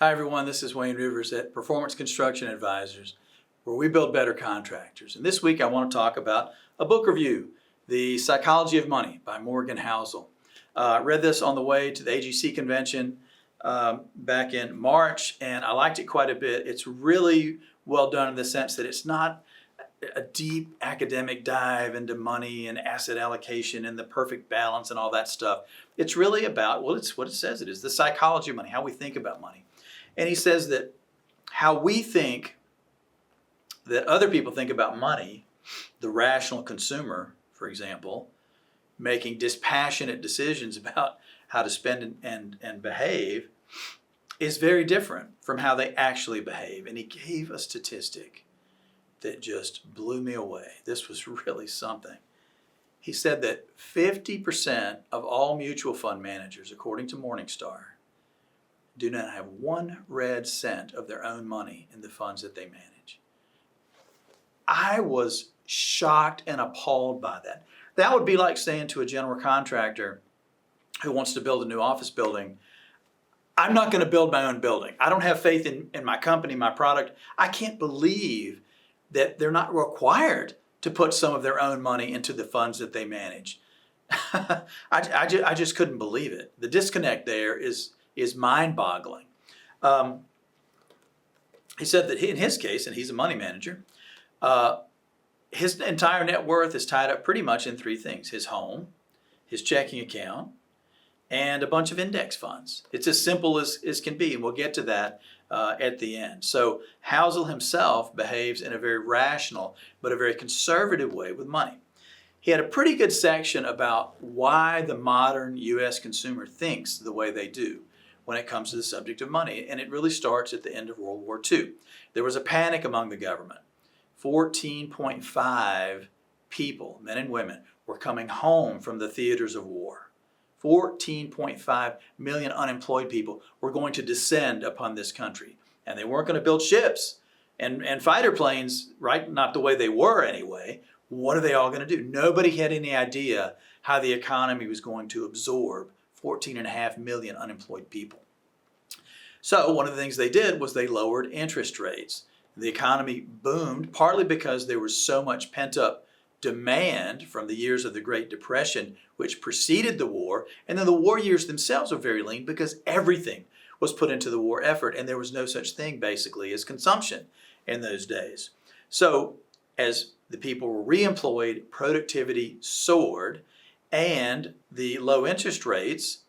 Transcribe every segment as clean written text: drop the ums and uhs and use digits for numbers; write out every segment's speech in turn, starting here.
Hi everyone, this is Wayne Rivers at Performance Construction Advisors, where we build better contractors. And this week I want to talk about a book review, The Psychology of Money by Morgan Housel. I read this on the way to the AGC Convention back in March, and I liked it quite a bit. It's really well done in the sense that it's not a deep academic dive into money and asset allocation and the perfect balance and all that stuff. It's really about, well, it's what it says it is, the psychology of money, how we think about money. And he says that how we think that other people think about money, the rational consumer, for example, making dispassionate decisions about how to spend and behave, is very different from how they actually behave. And he gave a statistic that just blew me away. This was really something. He said that 50% of all mutual fund managers, according to Morningstar, do not have one red cent of their own money in the funds that they manage. I was shocked and appalled by that. That would be like saying to a general contractor who wants to build a new office building, I'm not going to build my own building. I don't have faith in my company, my product. I can't believe that they're not required to put some of their own money into the funds that they manage. I just couldn't believe it. The disconnect there is mind-boggling. He said that in his case, and he's a money manager, his entire net worth is tied up pretty much in three things: his home, his checking account, and a bunch of index funds. It's as simple as can be, and we'll get to that at the end. So Housel himself behaves in a very rational but a very conservative way with money. He had a pretty good section about why the modern U.S. consumer thinks the way they do when it comes to the subject of money, and it really starts at the end of World War II. There was a panic among the government. 14.5 people, men and women, were coming home from the theaters of war. 14.5 million unemployed people were going to descend upon this country, and they weren't going to build ships and fighter planes, right? Not the way they were anyway. What are they all going to do? Nobody had any idea how the economy was going to absorb 14.5 million unemployed people. So one of the things they did was they lowered interest rates. The economy boomed, partly because there was so much pent-up demand from the years of the Great Depression, which preceded the war, and then the war years themselves were very lean because everything was put into the war effort, and there was no such thing basically as consumption in those days. So as the people were reemployed, productivity soared, and the low interest rates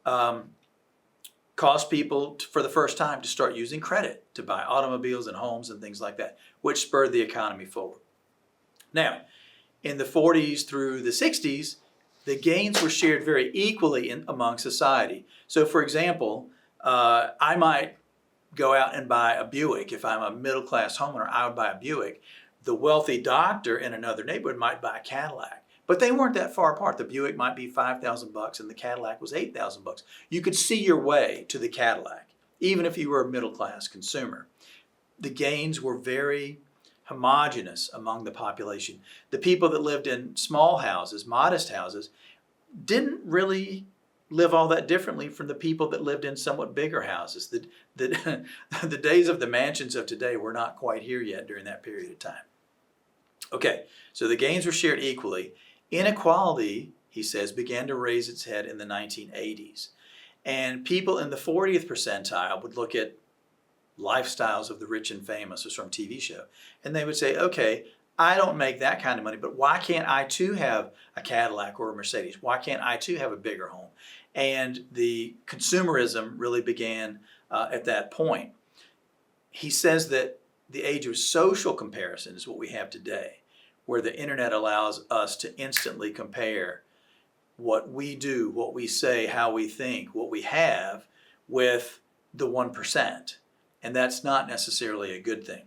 caused people for the first time to start using credit to buy automobiles and homes and things like that, which spurred the economy forward. Now, in the 40s through the 60s, the gains were shared very equally among society. So for example, I might go out and buy a Buick. If I'm a middle-class homeowner, I would buy a Buick. The wealthy doctor in another neighborhood might buy a Cadillac. But they weren't that far apart. The Buick might be $5,000 and the Cadillac was $8,000. You could see your way to the Cadillac, even if you were a middle-class consumer. The gains were very homogeneous among the population. The people that lived in small houses, modest houses, didn't really live all that differently from the people that lived in somewhat bigger houses. The days of the mansions of today were not quite here yet during that period of time. Okay, so the gains were shared equally. Inequality, he says, began to raise its head in the 1980s. And people in the 40th percentile would look at lifestyles of the rich and famous, or some TV show, and they would say, okay, I don't make that kind of money, but why can't I too have a Cadillac or a Mercedes? Why can't I too have a bigger home? And the consumerism really began at that point. He says that the age of social comparison is what we have today, where the internet allows us to instantly compare what we do, what we say, how we think, what we have with the 1%. And that's not necessarily a good thing.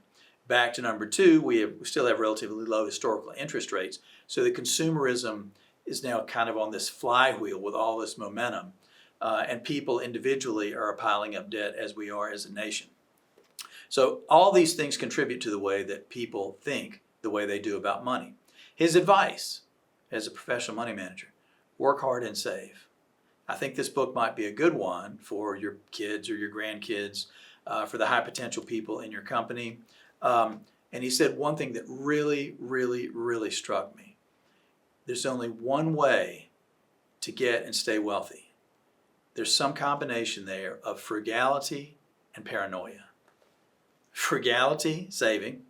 Back to number two, we still have relatively low historical interest rates. So the consumerism is now kind of on this flywheel with all this momentum. And people individually are piling up debt as we are as a nation. So all these things contribute to the way that people think the way they do about money. His advice as a professional money manager: work hard and save. I think this book might be a good one for your kids or your grandkids for the high potential people in your company. And he said one thing that really, really, really struck me. There's only one way to get and stay wealthy. There's some combination there of frugality and paranoia. Frugality, saving,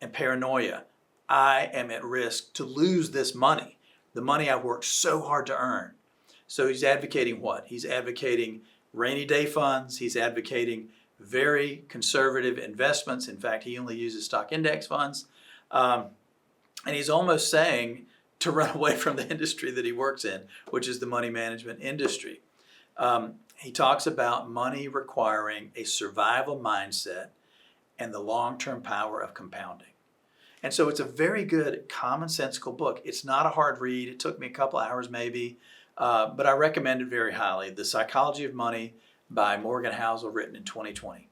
and paranoia. I am at risk to lose this money, the money I've worked so hard to earn. So he's advocating what? He's advocating rainy day funds. He's advocating very conservative investments. In fact, he only uses stock index funds. And he's almost saying to run away from the industry that he works in, which is the money management industry. He talks about money requiring a survival mindset and the long-term power of compounding. And so it's a very good commonsensical book. It's not a hard read. It took me a couple hours maybe, but I recommend it very highly. The Psychology of Money by Morgan Housel, written in 2020.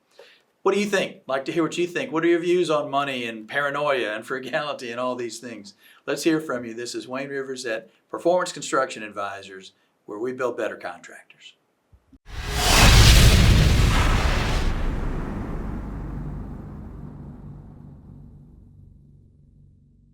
What do you think? I'd like to hear what you think. What are your views on money and paranoia and frugality and all these things? Let's hear from you. This is Wayne Rivers at Performance Construction Advisors, where we build better contractors.